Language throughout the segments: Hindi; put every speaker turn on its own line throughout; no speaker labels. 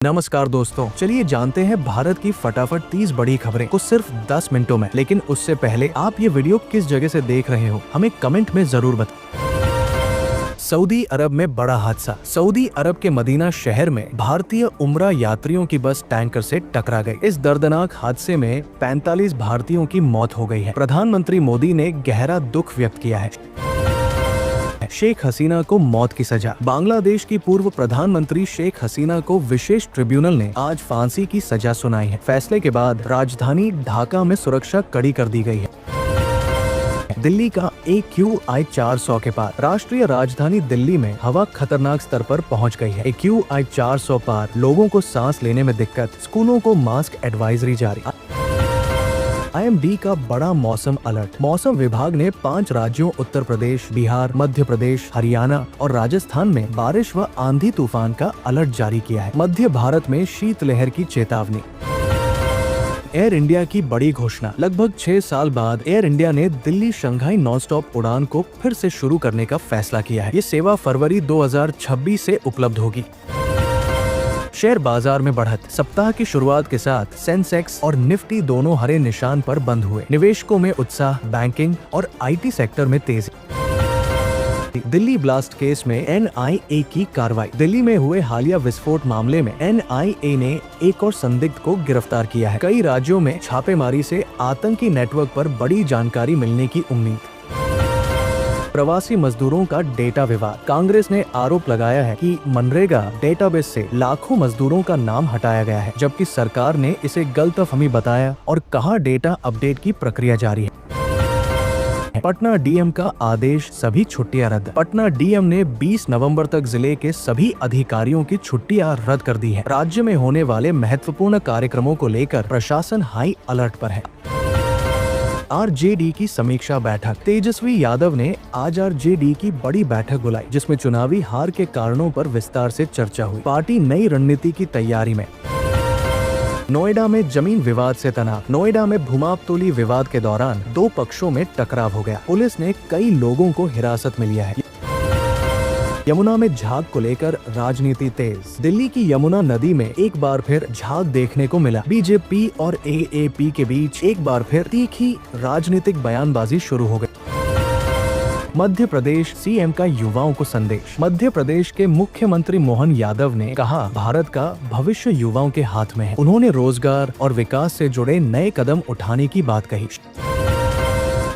नमस्कार दोस्तों, चलिए जानते हैं भारत की फटाफट 30 बड़ी खबरें को सिर्फ 10 मिनटों में। लेकिन उससे पहले आप ये वीडियो किस जगह से देख रहे हो हमें कमेंट में जरूर बताएं। सऊदी अरब में बड़ा हादसा। सऊदी अरब के मदीना शहर में भारतीय उम्रा यात्रियों की बस टैंकर से टकरा गई। इस दर्दनाक हादसे में 45 भारतीयों की मौत हो गई है। प्रधानमंत्री मोदी ने गहरा दुख व्यक्त किया है। शेख हसीना को मौत की सजा। बांग्लादेश की पूर्व प्रधानमंत्री शेख हसीना को विशेष ट्रिब्यूनल ने आज फांसी की सजा सुनाई है। फैसले के बाद राजधानी ढाका में सुरक्षा कड़ी कर दी गई है। दिल्ली का AQI 400 के पार। राष्ट्रीय राजधानी दिल्ली में हवा खतरनाक स्तर पर पहुंच गई है। AQI 400 पार, लोगों को सांस लेने में दिक्कत, स्कूलों को मास्क एडवाइजरी जारी। IMD का बड़ा मौसम अलर्ट। मौसम विभाग ने 5 राज्यों उत्तर प्रदेश, बिहार, मध्य प्रदेश, हरियाणा और राजस्थान में बारिश व आंधी तूफान का अलर्ट जारी किया है। मध्य भारत में शीतलहर की चेतावनी। एयर इंडिया की बड़ी घोषणा। लगभग 6 साल बाद एयर इंडिया ने दिल्ली शंघाई नॉनस्टॉप उड़ान को फिर से शुरू करने का फैसला किया है। ये सेवा फरवरी 2026 से उपलब्ध होगी। शेयर बाजार में बढ़त। सप्ताह की शुरुआत के साथ सेंसेक्स और निफ्टी दोनों हरे निशान पर बंद हुए। निवेशकों में उत्साह। बैंकिंग और IT सेक्टर में तेजी। दिल्ली ब्लास्ट केस में NIA की कार्रवाई। दिल्ली में हुए हालिया विस्फोट मामले में NIA ने एक और संदिग्ध को गिरफ्तार किया है। कई राज्यों में छापेमारी से आतंकी नेटवर्क पर बड़ी जानकारी मिलने की उम्मीद। प्रवासी मजदूरों का डेटा विवाद। कांग्रेस ने आरोप लगाया है कि मनरेगा डेटाबेस से लाखों मजदूरों का नाम हटाया गया है, जबकि सरकार ने इसे गलतफहमी बताया और कहा डेटा अपडेट की प्रक्रिया जारी है। पटना DM का आदेश, सभी छुट्टियां रद्द। पटना DM ने 20 नवंबर तक जिले के सभी अधिकारियों की छुट्टियां रद्द कर दी है। राज्य में होने वाले महत्वपूर्ण कार्यक्रमों को लेकर प्रशासन हाई अलर्ट पर है। RJD की समीक्षा बैठक। तेजस्वी यादव ने आज RJD की बड़ी बैठक बुलाई, जिसमें चुनावी हार के कारणों पर विस्तार से चर्चा हुई। पार्टी नई रणनीति की तैयारी में। नोएडा में जमीन विवाद से तनाव। नोएडा में भूमापतोली विवाद के दौरान 2 पक्षों में टकराव हो गया। पुलिस ने कई लोगों को हिरासत में लिया है। यमुना में झाग को लेकर राजनीति तेज। दिल्ली की यमुना नदी में एक बार फिर झाग देखने को मिला। BJP और AAP के बीच एक बार फिर तीखी राजनीतिक बयानबाजी शुरू हो गई। मध्य प्रदेश CM का युवाओं को संदेश। मध्य प्रदेश के मुख्यमंत्री मोहन यादव ने कहा, भारत का भविष्य युवाओं के हाथ में है। उन्होंने रोजगार और विकास से जुड़े नए कदम उठाने की बात कही।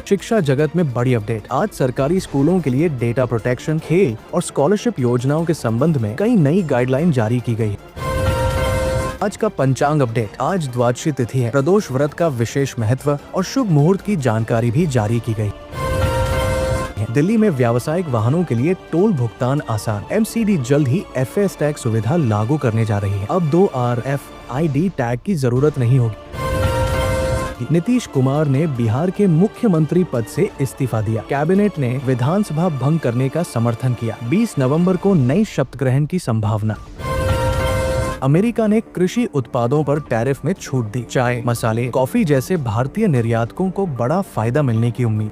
शिक्षा जगत में बड़ी अपडेट। आज सरकारी स्कूलों के लिए डेटा प्रोटेक्शन, खेल और स्कॉलरशिप योजनाओं के संबंध में कई नई गाइडलाइन जारी की गई। आज का पंचांग अपडेट। आज द्वादशी तिथि है। प्रदोष व्रत का विशेष महत्व और शुभ मुहूर्त की जानकारी भी जारी की गई। दिल्ली में व्यावसायिक वाहनों के लिए टोल भुगतान आसान। MCD जल्द ही FAS टैग सुविधा लागू करने जा रही है। अब 2 RFID टैग की जरूरत नहीं होगी। नीतीश कुमार ने बिहार के मुख्यमंत्री पद से इस्तीफा दिया। कैबिनेट ने विधानसभा भंग करने का समर्थन किया। 20 नवंबर को नई शपथ ग्रहण की संभावना। अमेरिका ने कृषि उत्पादों पर टैरिफ में छूट दी। चाय, मसाले, कॉफी जैसे भारतीय निर्यातकों को बड़ा फायदा मिलने की उम्मीद।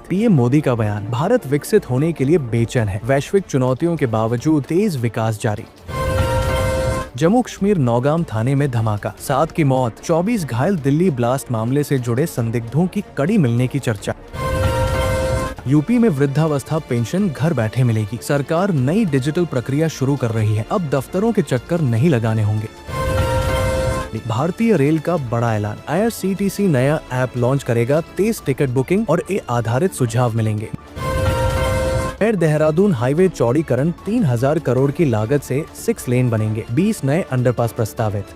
PM मोदी का बयान। भारत विकसित होने के लिए बेचैन है। वैश्विक चुनौतियों के बावजूद तेज विकास जारी। जम्मू कश्मीर नौगाम थाने में धमाका, 7 की मौत, 24 घायल। दिल्ली ब्लास्ट मामले से जुड़े संदिग्धों की कड़ी मिलने की चर्चा। यूपी में वृद्धावस्था पेंशन घर बैठे मिलेगी। सरकार नई डिजिटल प्रक्रिया शुरू कर रही है। अब दफ्तरों के चक्कर नहीं लगाने होंगे। भारतीय रेल का बड़ा ऐलान। IRCTC नया ऐप लॉन्च करेगा। तेज टिकट बुकिंग और AI आधारित सुझाव मिलेंगे। एयर देहरादून हाईवे चौड़ीकरण 3000 करोड़ की लागत से 6 लेन बनेंगे। 20 नए अंडरपास प्रस्तावित।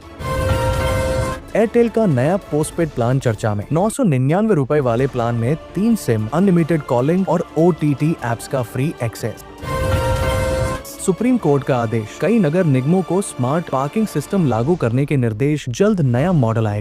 एयरटेल का नया पोस्टपेड प्लान चर्चा में। 999 रुपए वाले प्लान में 3 सिम, अनलिमिटेड कॉलिंग और OTT एप्स का फ्री एक्सेस। सुप्रीम कोर्ट का आदेश। कई नगर निगमों को स्मार्ट पार्किंग सिस्टम लागू करने के निर्देश। जल्द नया मॉडल आएगा।